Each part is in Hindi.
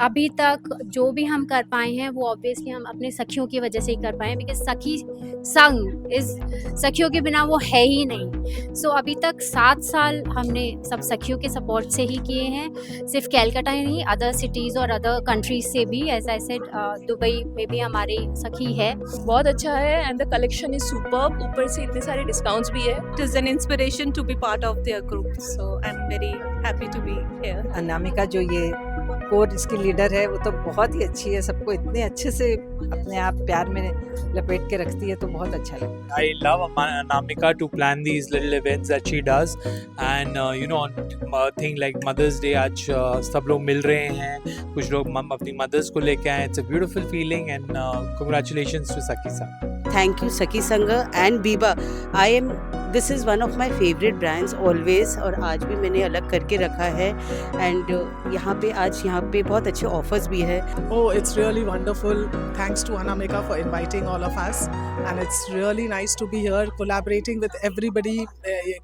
अभी तक जो भी हम कर पाए हैं वो ऑब्वियसली हम अपने सखियों की वजह से ही कर पाए हैं, बिकॉज सखी संग इस सखियों के बिना वो है ही नहीं। सो अभी तक 7 साल हमने सब सखियों के सपोर्ट से ही किए हैं, सिर्फ कैलकाटा ही नहीं, अदर सिटीज़ और अदर कंट्रीज से भी। एज आई सेड, दुबई में भी हमारी सखी है। बहुत अच्छा है and the collection is superb, ऊपर से इतने सारे डिस्काउंट्स भी है। It is an inspiration to be part of their group, so I'm very happy to be here. Anamika जो ये कोर इसकी लीडर है वो तो बहुत ही अच्छी है, सबको इतने अच्छे से अपने आप प्यार में लपेट के रखती है, तो बहुत अच्छा लगता है। I love Anamika to plan these little events that she does, and on thing like Mother's Day आज सब लोग मिल रहे हैं, कुछ लोग अपनी मदर्स को लेके आए। It's a beautiful feeling and congratulations to Sakhi Sangh. Thank you Sakhi Sangh and Biba. This is one of my favorite brands always, और आज भी मैंने अलग करके रखा है एंड यहाँ पे बहुत अच्छे ऑफर्स भी है। Oh, it's really wonderful. Thanks to Anamika for inviting all of us, and it's really nice to be here, collaborating with everybody,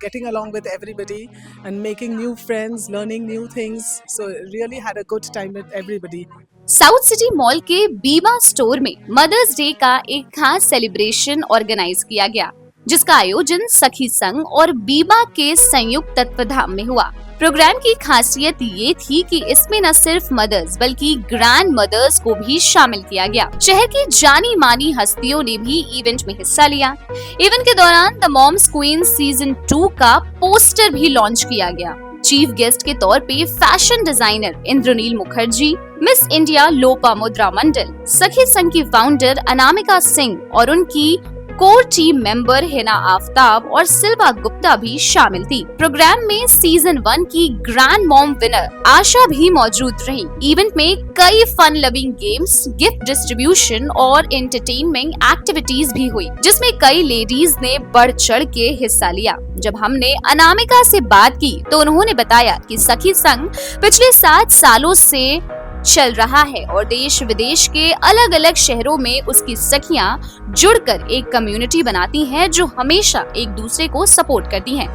getting along with everybody, and making new friends, learning new things. So really had a good time with everybody. South city mall के बीबा स्टोर में मदर्स डे का एक खास सेलिब्रेशन ऑर्गेनाइज किया गया, जिसका आयोजन सखी संघ और बीबा के संयुक्त तत्वाधान में हुआ। प्रोग्राम की खासियत ये थी कि इसमें न सिर्फ मदर्स बल्कि ग्रैंड मदर्स को भी शामिल किया गया। शहर की जानी मानी हस्तियों ने भी इवेंट में हिस्सा लिया। इवेंट के दौरान द मॉम्स क्वीन सीजन 2 का पोस्टर भी लॉन्च किया गया। चीफ गेस्ट के तौर पे fashion designer Indraneel Mukherjee, Miss India Lopamudra Mandal, Sakhi Sangh की फाउंडर अनामिका सिंह और उनकी core team member Hina Aftab और सिल्वा गुप्ता भी शामिल थी। प्रोग्राम में सीजन 1 की ग्रैंड मॉम विनर आशा भी मौजूद रही। इवेंट में कई fun loving games, gift distribution और एंटरटेनमेंट एक्टिविटीज भी हुई, जिसमें कई लेडीज ने बढ़ चढ़ के हिस्सा लिया। जब हमने अनामिका से बात की तो उन्होंने बताया कि सखी संघ पिछले 7 सालों से चल रहा है और देश विदेश के अलग अलग शहरों में उसकी सखियां जुड़कर एक कम्युनिटी बनाती हैं जो हमेशा एक दूसरे को सपोर्ट करती हैं।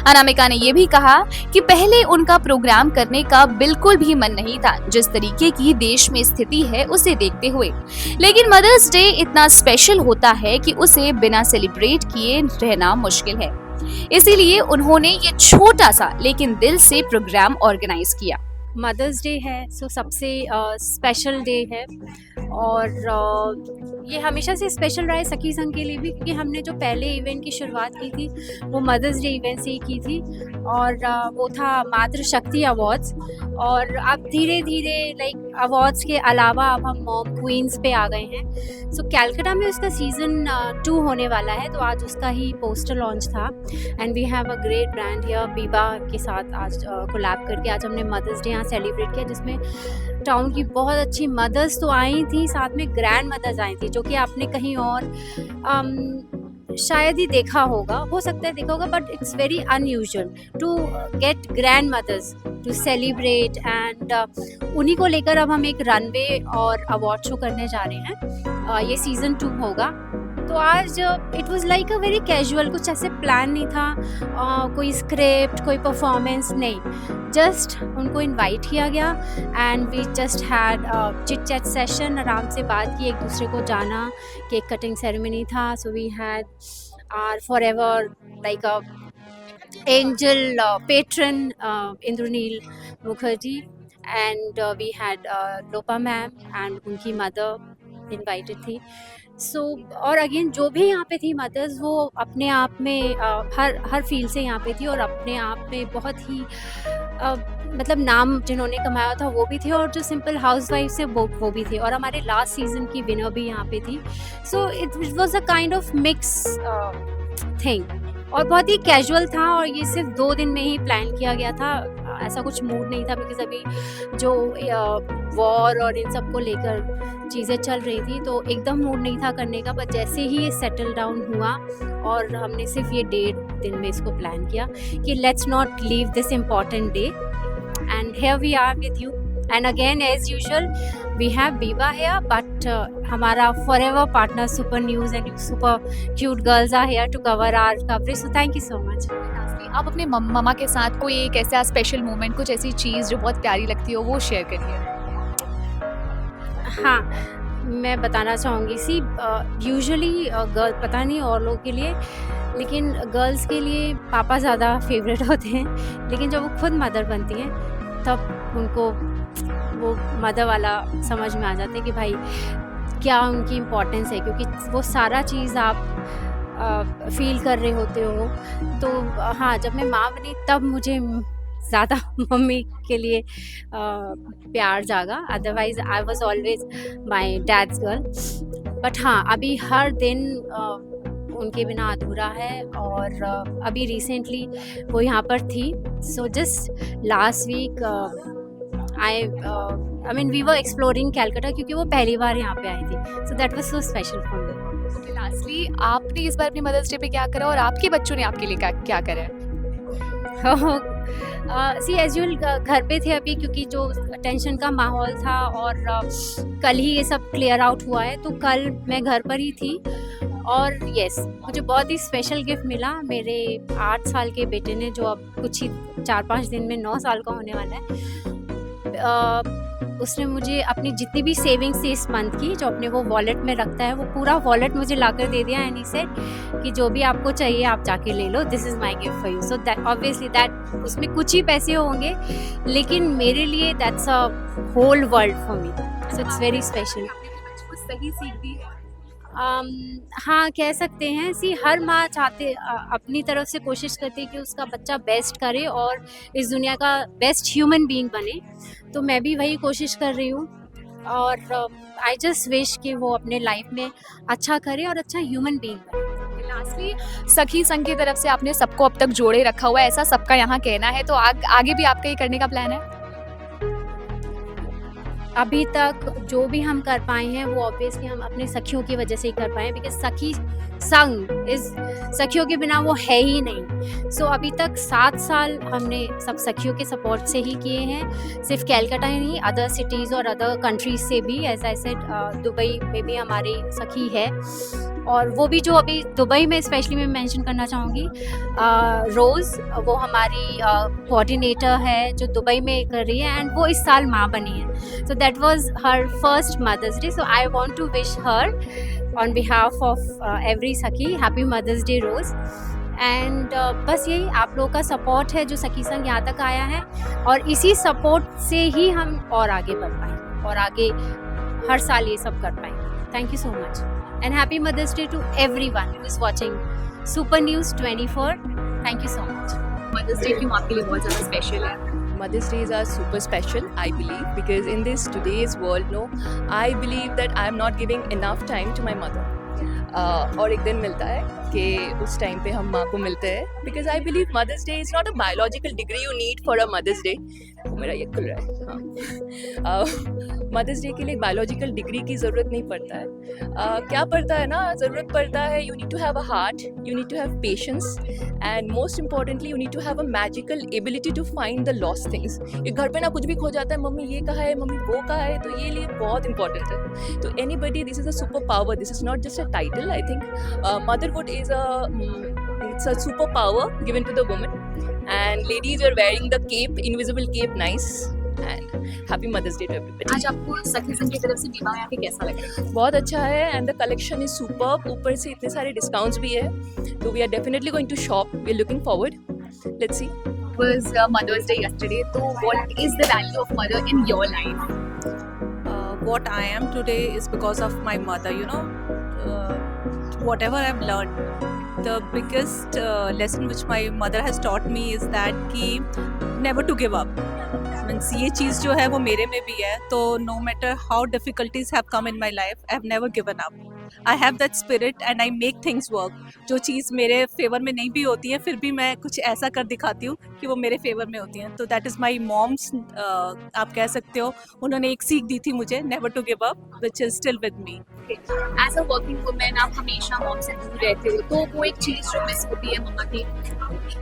अनामिका ने ये भी कहा कि पहले उनका प्रोग्राम करने का बिल्कुल भी मन नहीं था, जिस तरीके की देश में स्थिति है उसे देखते हुए, लेकिन मदर्स डे इतना स्पेशल होता है कि उसे बिना सेलिब्रेट किए रहना मुश्किल है। इसीलिए उन्होंने ये छोटा सा लेकिन दिल से प्रोग्राम ऑर्गेनाइज किया। मदर्स डे है, सो सबसे स्पेशल डे है और ये हमेशा से स्पेशल रहा है सखी संघ के लिए भी, क्योंकि हमने जो पहले इवेंट की शुरुआत की थी वो मदर्स डे इवेंट से ही की थी और वो था मातृशक्ति अवार्ड्स। और अब धीरे धीरे लाइक अवार्ड्स के अलावा अब हम मॉम क्वींस पे आ गए हैं। सो कैलकाटा में उसका सीजन 2 होने वाला है, तो आज उसका ही पोस्टर लॉन्च था and we have a great brand here Biba के साथ आज कोलैब करके आज हमने मदर्स डे यहाँ सेलिब्रेट किया, जिसमें टाउन की बहुत अच्छी मदर्स तो आई थी, साथ में ग्रैंड मदर्स आई थी, जो कि आपने कहीं और शायद ही देखा होगा, हो सकता है देखा होगा, but it's very unusual to get grandmothers to celebrate and उन्हीं को लेकर अब हम एक रनवे और अवार्ड शो करने जा रहे हैं। ये सीजन 2 होगा। तो आज it was like a very casual, कुछ ऐसे प्लान नहीं था, कोई स्क्रिप्ट, कोई परफॉर्मेंस नहीं, जस्ट उनको इनवाइट किया गया and we just had chit chat session, आराम से बात की, एक दूसरे को जाना, केक कटिंग सेरेमनी था। So we had our forever like a angel patron Indraneel Mukherjee and we had Lopa ma'am and उनकी मदर इनवाइटेड थी। सो और अगेन जो भी यहाँ पे थी मदर्स, वो अपने आप में हर फील्ड से यहाँ पे थी और अपने आप में बहुत ही मतलब नाम जिन्होंने कमाया था वो भी थे, और जो सिंपल हाउसवाइफ से वो भी थे, और हमारे लास्ट सीजन की विनर भी यहाँ पे थी। So it was a kind of mix thing और बहुत ही कैजुअल था, और ये सिर्फ 2 दिन में ही प्लान किया गया था, ऐसा कुछ मूड नहीं था, बिकॉज अभी जो वॉर और इन सब को लेकर चीज़ें चल रही थी, तो एकदम मूड नहीं था करने का। बट जैसे ही ये सेटल डाउन हुआ और हमने सिर्फ ये 1.5 दिन में इसको प्लान किया कि let's not leave this important day and here we are with you and again as usual we have Biba here, but हमारा forever partner super news and super cute girls are here to cover our coverage. So thank you so much. आप अपने मम्मा के साथ कोई एक ऐसा स्पेशल मोमेंट, कुछ ऐसी चीज जो बहुत प्यारी लगती हो, वो शेयर करिए। हाँ, मैं बताना चाहूँगी सी यूजुअली गर्ल पता नहीं और लोगों के लिए, लेकिन गर्ल्स के लिए पापा ज़्यादा फेवरेट होते हैं, लेकिन जब वो खुद मदर बनती हैं तब उनको वो मदर वाला समझ में आ जाता है कि भाई क्या उनकी इम्पोर्टेंस है, क्योंकि वो सारा चीज़ आप फील कर रहे होते हो। तो हाँ, जब मैं माँ बनी तब मुझे ज़्यादा मम्मी के लिए प्यार जागा, otherwise I was always my dad's girl. But हाँ, अभी हर दिन उनके बिना अधूरा है, और अभी रिसेंटली वो यहाँ पर थी। So just last week I mean we were exploring Calcutta, क्योंकि वो पहली बार यहाँ पे आई थी। So that was so special for me. Lastly आपने इस बार अपनी मदर्स डे पे क्या करा और आपके बच्चों ने आपके लिए क्या करा है? सी एज यूजुअल घर पे थे अभी, क्योंकि जो टेंशन का माहौल था, और कल ही ये सब क्लियर आउट हुआ है, तो कल मैं घर पर ही थी। और यस, मुझे बहुत ही स्पेशल गिफ्ट मिला मेरे 8 साल के बेटे ने, जो अब कुछ ही 4-5 दिन में 9 साल का होने वाला है। उसने मुझे अपनी जितनी भी सेविंग्स थी इस मंथ की, जो अपने वो वॉलेट में रखता है, वो पूरा वॉलेट मुझे लाकर दे दिया। एंड ही सेड कि जो भी आपको चाहिए आप जाके ले लो, this is my gift for you. So that obviously that उसमें कुछ ही पैसे होंगे, लेकिन मेरे लिए that's a whole world for me. So it's very special. सही सीख दी है। हाँ, कह सकते हैं। सी हर माँ चाहते अपनी तरफ से कोशिश करती है कि उसका बच्चा बेस्ट करे और इस दुनिया का बेस्ट ह्यूमन बीइंग बने। तो मैं भी वही कोशिश कर रही हूँ, और आई जस्ट विश कि वो अपने लाइफ में अच्छा करे और अच्छा ह्यूमन बीइंग बने। लास्टली सखी संघ की तरफ से आपने सबको अब तक जोड़े रखा हुआ है, ऐसा सबका यहाँ कहना है, तो आगे भी आपका ये करने का प्लान है? अभी तक जो भी हम कर पाए हैं वो ऑब्वियसली हम अपने सखियों की वजह से ही कर पाए हैं, बिकॉज सखी संग इस सखियों के बिना वो है ही नहीं। सो अभी तक 7 साल हमने सब सखियों के सपोर्ट से ही किए हैं, सिर्फ कैलकाटा ही नहीं, अदर सिटीज़ और अदर कंट्रीज से भी। एज आई सेड, दुबई में भी हमारी सखी है, और वो भी जो अभी दुबई में स्पेशली मैं मेंशन करना चाहूँगी, रोज़, वो हमारी कोऑर्डिनेटर है जो दुबई में कर रही है, एंड वो इस साल माँ बनी है। So that was her first mother's day. So I want to wish her on behalf of every Sakhi happy mother's day रोज़। एंड बस यही आप लोगों का सपोर्ट है जो सखी संघ यहाँ तक आया है, और इसी सपोर्ट से ही हम और आगे बढ़ पाए और आगे हर साल ये सब कर पाए। Thank you so much and happy Mother's Day to everyone who is watching Super News 24. Thank you so much. Mother's Day क्यों आपके लिए बहुत ज़्यादा स्पेशल है? Mother's Days are super special, I believe, because in this today's world, no, I believe that I am not giving enough time to my mother. और एक दिन मिलता है कि उस टाइम पे हम माँ को मिलते हैं, because I believe Mother's Day is not a biological degree you need for a Mother's Day. वो मेरा ये खुल रहा है। हाँ, मदर्स डे के लिए बायोलॉजिकल डिग्री की ज़रूरत नहीं पड़ता है। क्या पड़ता है ना, ज़रूरत पड़ता है you need to have a heart, you need to have patience, and most importantly you need to have a magical ability to find the lost things. एक घर पे ना कुछ भी खो जाता है, मम्मी ये कहा है, मम्मी वो कहा है, तो ये लिए बहुत इंपॉर्टेंट है। तो anybody, this is a super power, this is not just a title. I think motherhood is it's a superpower given to the woman, and ladies are wearing the cape, invisible cape, nice, and happy Mother's Day to everybody. आज आपको सखी संघ की तरफ से बीमा आके कैसा लग रहा है? बहुत अच्छा है, and the collection is superb. ऊपर से इतने सारे discounts भी है, तो we are definitely going to shop. We are looking forward. Let's see. It was Mother's Day yesterday. So what is the value of mother in your life? What I am today is because of my mother, you know. Whatever I've learned, the biggest lesson which my mother has taught me is that कि never to give up. Means ये चीज़ जो है वो मेरे में भी है, तो no matter how difficulties have come in my life, I have never given up. I have that spirit and I make things work. जो चीज़ मेरे फेवर में नहीं भी होती है, फिर भी मैं कुछ ऐसा कर दिखाती हूँ कि वो मेरे फेवर में होती हैं। तो दैट इज़ माई मॉम्स, आप कह सकते हो, उन्होंने एक सीख दी थी मुझे, never to give up, which is still with me. As a working women आप हमेशा मॉम से दूर रहते हो, तो वो एक चीज़ जो मिस होती है मम्मा की?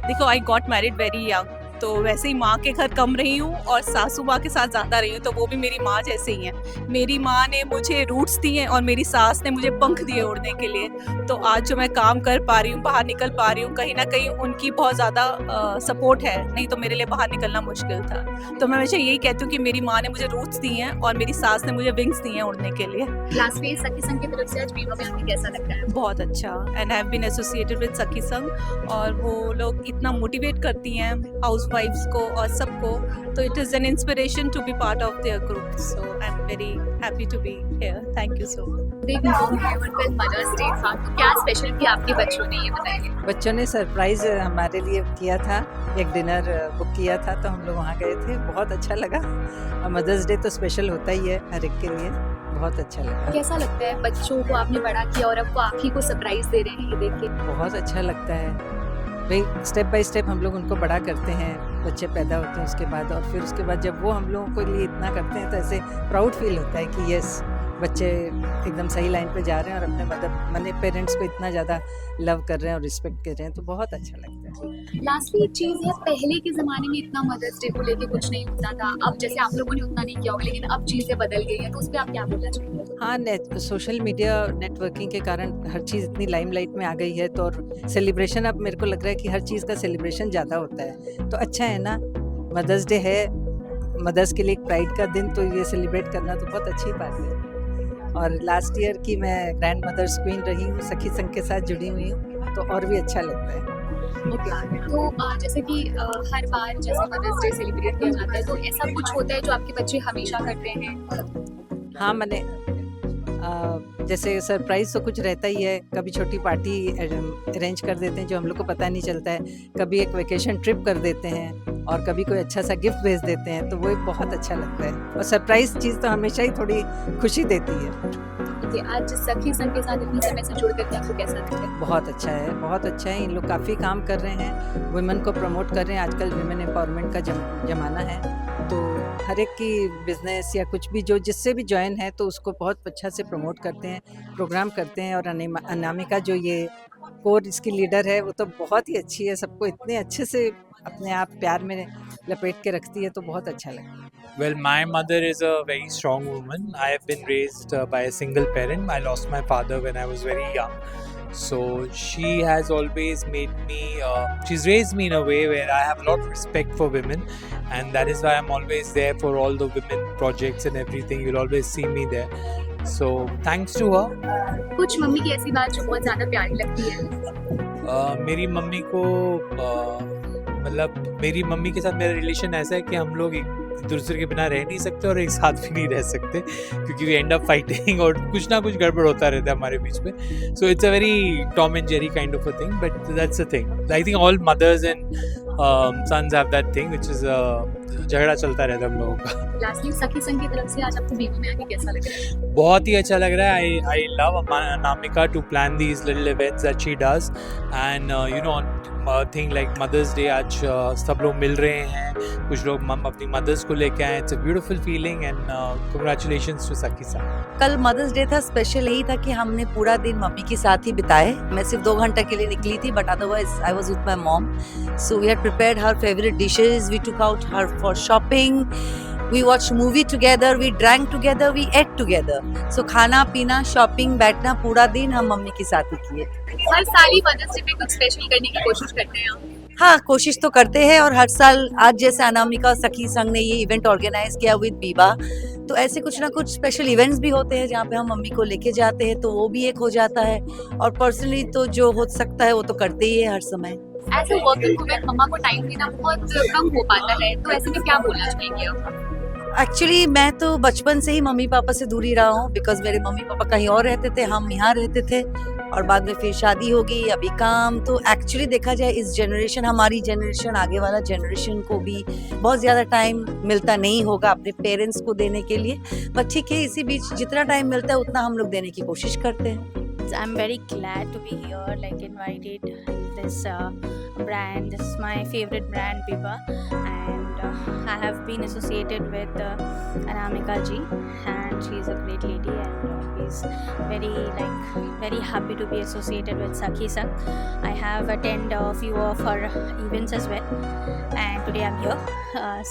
देखो, I got married very young, तो वैसे ही माँ के घर कम रही हूँ और सासू माँ के साथ ज़्यादा रही हूँ, तो वो भी मेरी माँ जैसे ही हैं। मेरी माँ ने मुझे रूट्स दिए हैं और मेरी सास ने मुझे पंख दिए उड़ने के लिए। तो आज जो मैं काम कर पा रही हूँ, बाहर निकल पा रही हूँ, कहीं ना कहीं उनकी बहुत ज़्यादा सपोर्ट है, नहीं तो मेरे लिए बाहर निकलना मुश्किल था। तो मैं हमेशा यही कहती हूँ कि मेरी माँ ने मुझे रूट्स दिए हैं और मेरी सास ने मुझे विंग्स दिए हैं उड़ने के लिए। लास्ट में सखी संघ की तरफ से आज बीमा में आपको कैसा लग रहा है? बहुत अच्छा, and have been associated with Sakhi Sangh, और वो लोग इतना मोटिवेट करती हैं हाउस वाइफ्स को और सबको, तो it is an inspiration to be part of their group. So I am very happy to be here. Thank you so much. एक मॉम है और कल मदर्स डे था, तो क्या स्पेशल किया आपके बच्चों ने, ये बताइए। बच्चों ने सरप्राइज हमारे लिए किया था, एक डिनर बुक किया था, तो हम लोग वहाँ गए थे, बहुत अच्छा लगा। और मदर्स डे तो स्पेशल होता ही है हर एक के लिए, बहुत अच्छा लगा। कैसा लगता है बच्चों को आपने बड़ा किया और अब वो आप ही को सरप्राइज दे रहे हैं, ये देख के? बहुत अच्छा लगता है भाई, स्टेप बाय स्टेप हम लोग उनको बड़ा करते हैं, बच्चे पैदा होते हैं उसके बाद, और फिर उसके बाद जब वो हम लोगों के लिए इतना करते हैं तो ऐसे प्राउड फील होता है कि यस, बच्चे एकदम सही लाइन पे जा रहे हैं और अपने मैंने पेरेंट्स को इतना ज़्यादा लव कर रहे हैं और रिस्पेक्ट कर रहे हैं, तो बहुत अच्छा लगता है। लास्टली एक चीज है, पहले के जमाने में इतना मदर्स डे को लेके कुछ नहीं होता था, अब जैसे आप लोगों ने उतना नहीं किया होगा, लेकिन अब चीजें बदल गई हैं, तो उस पर आप क्या बोलना चाहेंगे? हाँ, सोशल मीडिया नेटवर्किंग के कारण हर चीज़ इतनी लाइमलाइट में आ गई है, तो और सेलिब्रेशन अब मेरे को लग रहा है कि हर चीज़ का सेलिब्रेशन ज़्यादा होता है, तो अच्छा है ना। मदर्स डे है, मदर्स के लिए एक प्राइड का दिन, तो ये सेलिब्रेट करना तो बहुत अच्छी बात है। और लास्ट ईयर की मैं ग्रैंड मदर्स क्वीन रही हूँ, सखी संघ के साथ जुड़ी हुई हूँ, तो और भी अच्छा लगता है। तो जैसे कि हर बार जैसे मदर्स डे सेलिब्रेट किया जाता है, तो ऐसा कुछ होता है जो आपके बच्चे हमेशा करते हैं? हाँ, मैंने जैसे सरप्राइज तो कुछ रहता ही है, कभी छोटी पार्टी अरेंज कर देते हैं जो हम लोग को पता नहीं चलता है, कभी एक वेकेशन ट्रिप कर देते हैं, और कभी कोई अच्छा सा गिफ्ट भेज देते हैं, तो वो एक बहुत अच्छा लगता है। और सरप्राइज चीज़ तो हमेशा ही थोड़ी खुशी देती है। आज सखी संघ के साथ इतने समय से जुड़ करके आपको कैसा लगता है? बहुत अच्छा है, बहुत अच्छा है। इन लोग काफ़ी काम कर रहे हैं, वुमेन को प्रमोट कर रहे हैं। आजकल वुमेन एम्पावरमेंट का जमाना है, तो हर एक की बिजनेस या कुछ भी जो जिससे भी ज्वाइन है तो उसको बहुत अच्छा से प्रमोट करते हैं, प्रोग्राम करते हैं। और अनामिका जो ये कोर इसकी लीडर है, वो तो बहुत ही अच्छी है, सबको इतने अच्छे से अपने आप प्यार में लपेट के रखती है, तो बहुत अच्छा लगता है। Well, my mother is a very strong woman. I have been raised by a single parent. I lost my father when I was very young. So she has always made me, she's raised me in a way where I have a lot of respect for women, and that is why I'm always there for all the women projects and everything. You'll always see me there. So thanks to her. कुछ मम्मी की ऐसी बात जो बहुत ज़्यादा प्यारी लगती है? मेरी मम्मी को मतलब मेरी मम्मी के साथ मेरा रिलेशन ऐसा है कि हम लोग एक दूसरे के बिना रह नहीं सकते और एक साथ भी नहीं रह सकते, क्योंकि वी एंड अप फाइटिंग और कुछ ना कुछ गड़बड़ होता रहता है हमारे बीच में। So it's a very Tom and Jerry kind of a thing, but that's a thing. I think all mothers and sons have that thing which is झगड़ा चलता रहता है हम लोगों का। लास्टली सखी संघ की तरफ से आज आपको बीमा में आके कैसा लग रहा है? बहुत ही अच्छा लग रहा है। I love Anamika to plan these little events that she does, and you know thing like Mother's Day आज सब लोग मिल रहे हैं, कुछ लोग अपनी मदर्स को लेके आए। It's a beautiful feeling and congratulations to Sakhi साहब। कल मदर्स डे था, स्पेशल यही था कि हमने पूरा दिन मम्मी के साथ ही बिताए। मैं सिर्फ 2 घंटे के लिए निकली थी, but otherwise I was with my mom, so we had prepared her favourite dishes, we took out her for shopping, we watched movie together, we drank together, we ate together. So खाना पीना शॉपिंग बैठना पूरा दिन हम मम्मी के साथ ही किए। हर साल ही मदर्स डे पे कुछ स्पेशल करने की कोशिश करते हैं आप? हाँ, कोशिश तो करते हैं, और हर साल आज जैसे अनामिका और सखी संघ ने ये इवेंट ऑर्गेनाइज किया विद बीबा, तो ऐसे कुछ ना कुछ स्पेशल इवेंट्स भी होते हैं जहाँ पे हम मम्मी को लेके जाते हैं, तो वो भी एक हो जाता है। और पर्सनली तो जो हो सकता है वो तो करते ही है हर समय। एज अ वर्किंग वुमन मम्मा को टाइम देना बहुत कम हो पाता है, तो ऐसे में क्या बोलना चाहेंगे आप? एक्चुअली मैं तो बचपन से ही मम्मी पापा से दूर ही रहा हूँ, बिकॉज मेरे मम्मी पापा कहीं और रहते थे, हम यहाँ रहते थे, और बाद में फिर शादी हो गई, अभी काम। तो एक्चुअली देखा जाए इस जनरेशन, हमारी जनरेशन, आगे वाला जनरेशन को भी बहुत ज़्यादा टाइम मिलता नहीं होगा अपने पेरेंट्स को देने के लिए, बट ठीक है, इसी बीच जितना टाइम मिलता है उतना हम लोग देने की कोशिश करते हैं। I'm very glad to be here, like invited this brand. This is my favorite brand, Biba, and I have been associated with Anamika ji, and she is a great lady, and he's very happy to be associated with Sakhi Sang. I have attended a few of her events as well, and today I'm here,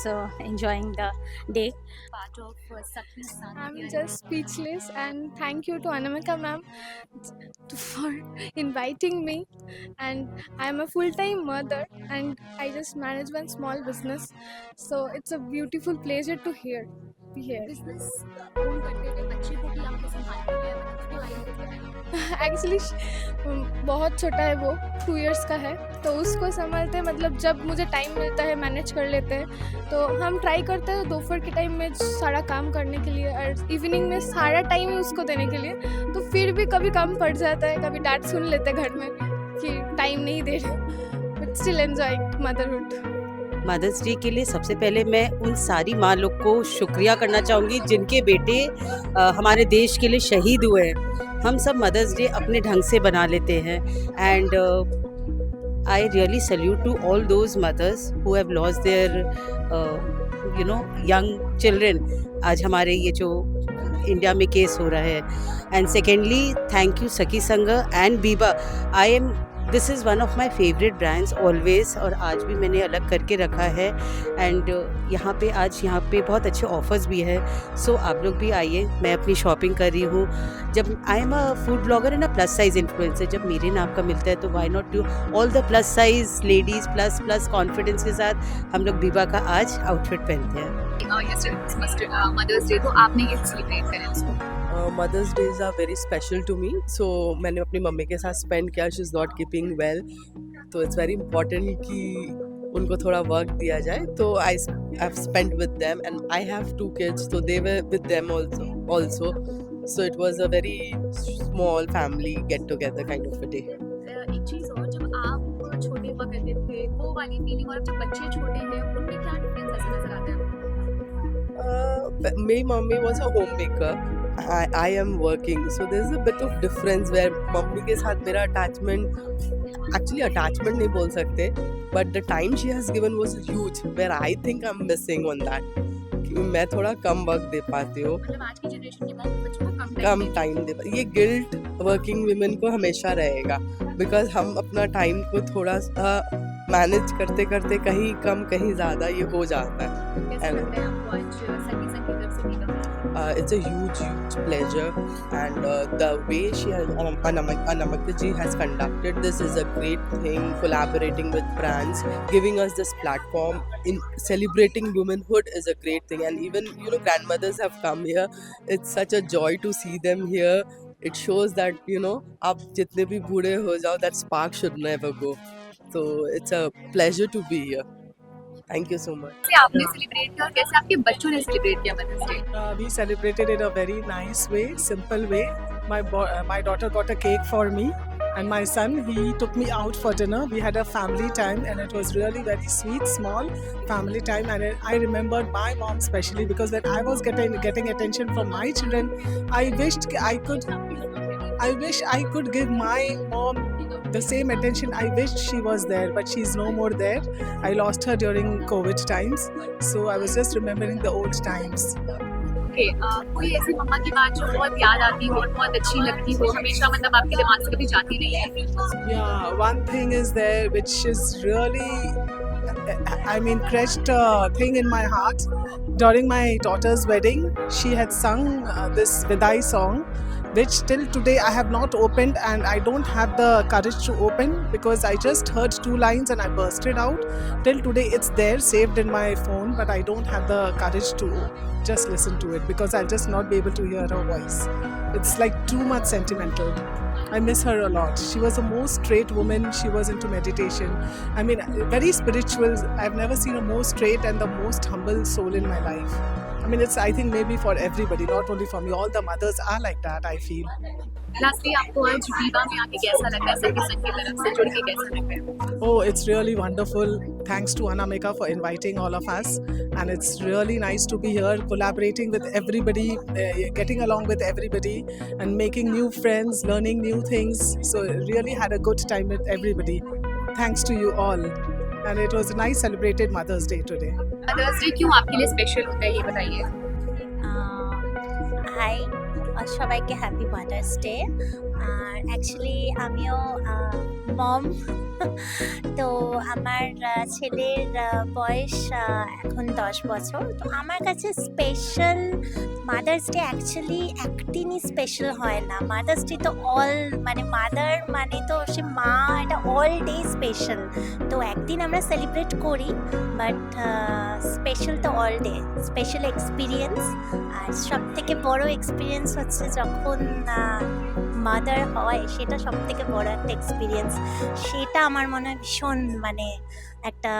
so enjoying the day. Part of Sakhi Sang. I'm just speechless, and thank you to Anamika ma'am for inviting me. And I'm a full-time mother, and I just manage one small business, so it's a beautiful pleasure to be here. Business own करते हुए बच्चे को भी आपने संभालते हैं उसको आइडिया बताएं। एक्चुअली बहुत छोटा है वो, 2 इयर्स का है, तो उसको संभालते हैं, मतलब जब मुझे टाइम मिलता है मैनेज कर लेते हैं। तो हम ट्राई करते हैं दोपहर के टाइम में सारा काम करने के लिए और इवनिंग में सारा टाइम उसको देने के लिए, तो फिर भी कभी कम पड़ जाता है, कभी डांट सुन लेते हैं घर में कि टाइम नहीं दे रहे, but still enjoying motherhood. Mother's Day के लिए सबसे पहले मैं उन सारी माँ लोग को शुक्रिया करना चाहूँगी जिनके बेटे हमारे देश के लिए शहीद हुए हैं। हम सब मदर्स डे अपने ढंग से बना लेते हैं, and I really salute to all those mothers who have lost their young children. आज हमारे ये जो इंडिया में केस हो रहा है, एंड सेकेंडली थैंक यू सखी Sang and Biba. This is one of my favourite brands always, और आज भी मैंने अलग करके रखा है, एंड यहाँ पे बहुत अच्छे ऑफर्स भी है। सो आप लोग भी आइए, मैं अपनी शॉपिंग कर रही हूँ। जब I am a food blogger and a plus size influencer, जब मेरे नाम का मिलता है तो why not do all the plus size ladies plus confidence के साथ हम लोग बीबा का आज आउटफिट पहनते हैं। मदर्स डे तो आपने ये सेलिब्रेट करें उसको। Mother's days are very special to me, so मैंने अपनी मम्मी के साथ स्पेंड किया। She is not keeping well, तो इट्स वेरी इंपॉर्टेंट कि उनको थोड़ा वर्क दिया जाए। तो I have spend with them, and I have 2 kids, so they were with them also. So it was a very small family get together kind of a day. एक चीज़ और, जब आप छोटे हुआ करते थे वो वाली फीलिंग और जब बच्चे छोटे हैं उनमें क्या डिफरेंस ऐसे नजर आता है? My mommy was a homemaker. I am working, so there's a bit of difference where mummy के साथ मेरा attachment नहीं बोल सकते, but the time she has given was huge, where I think I'm missing on that. कि मैं थोड़ा कम वक्त दे पाती हूँ, मतलब आज की जनरेशन के मॉम बच्चों को कम टाइम दे पाती। ये गिल्ट वर्किंग वुमेन को हमेशा रहेगा, बिकॉज हम अपना टाइम को थोड़ा सा मैनेज करते करते कहीं कम कहीं ज़्यादा ये हो जाता है। कैसे लगता है आपको आज सखी संग की तरफ से भी कम? It's a huge pleasure, and the way she has Anamika ji has conducted this is a great thing. Collaborating with brands, giving us this platform in celebrating womanhood is a great thing, and even grandmothers have come here. It's such a joy to see them here. It shows that आप जितने भी बूढ़े हो जाओ, that spark should never go. So it's a pleasure to be here. Thank you so much. कैसे आपने सेलिब्रेट किया और कैसे आपके बच्चों ने सेलिब्रेट किया Mother's Day? We celebrated in a very nice way, simple way. My daughter got a cake for me, and my son, he took me out for dinner. We had a family time, and it was really very sweet, small family time. And I remembered my mom especially, because when I was getting attention from my children, I wish I could give my mom the same attention. I wished she was there, but she's no more there. I lost her during COVID times, so I was just remembering the old times. Okay, कोई ऐसी मम्मा की बात जो बहुत याद आती हो और बहुत अच्छी लगती हो, हमेशा मतलब आपके दिमाग से कभी जाती नहीं है? Yeah, one thing is there which is really, crushed thing in my heart. During my daughter's wedding, she had sung this Vidai song, which till today I have not opened, and I don't have the courage to open because I just heard 2 lines and I bursted out. Till today it's there saved in my phone, but I don't have the courage to just listen to it because I'll just not be able to hear her voice. It's like too much sentimental. I miss her a lot. She was the most straight woman. She was into meditation. Very spiritual. I've never seen a more straight and the most humble soul in my life. It's, I think, maybe for everybody, not only for me. All the mothers are like that, I feel. Lastly, आपको आज बीबा में आके कैसा लगा है? सखी संग की तरफ से जुड़ के कैसा लगा है? Oh, it's really wonderful. Thanks to Anamika for inviting all of us. And it's really nice to be here, collaborating with everybody, getting along with everybody, and making new friends, learning new things. So really had a good time with everybody. Thanks to you all. and it was a nice celebrated Mother's Day today. Mother's Day क्यों आपके लिए स्पेशल होता है ये बताइए। হাই সবাইকে হ্যাপি মাদার্স ডে। আর অ্যাকচুয়ালি আমিও মম, তো আমার ছেলের বয়স এখন 10 বছর। তো আমার কাছে স্পেশাল মাদার্স ডে অ্যাকচুয়ালি একদিনই স্পেশাল হয় না। মাদার্স ডে তো অল মানে মাদার মানে তো সে মা, এটা অল ডে স্পেশাল। তো একদিন আমরা সেলিব্রেট করি, বাট স্পেশাল তো অল ডে। স্পেশাল এক্সপিরিয়েন্স, আর সব থেকে বড় এক্সপিরিয়েন্স হচ্ছে যখন মাদার হয়, সেটা সব থেকে বড় একটা এক্সপিরিয়েন্স। সেটা আমার মনে হয় ভীষণ মানে একটা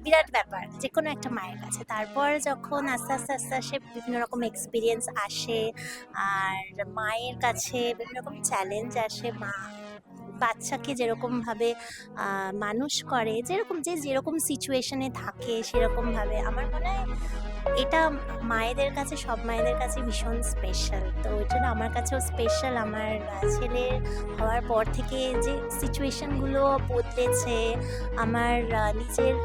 বিরাট ব্যাপার যে কোনো একটা মায়ের কাছে। তারপর যখন আস্তে আস্তে আস্তে আস্তে বিভিন্ন রকম এক্সপিরিয়েন্স আসে, আর মায়ের কাছে বিভিন্ন রকম চ্যালেঞ্জ আসে। মা বাচ্চাকে যেরকমভাবে মানুষ করে, যেরকম সিচুয়েশনে থাকে সেরকমভাবে, আমার মনে হয় এটা মায়েদের কাছে, সব মায়েদের কাছে ভীষণ স্পেশাল। তো ওই জন্য আমার কাছেও স্পেশাল। আমার ছেলের হওয়ার পর থেকে যে সিচুয়েশনগুলো বদলেছে, আমার নিজের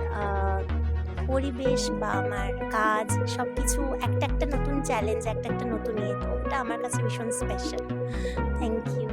পরিবেশ বা আমার কাজ সব কিছু একটা নতুন চ্যালেঞ্জ, একটা নতুন ইয়ে, তো ওটা আমার কাছে ভীষণ স্পেশাল। Thank you.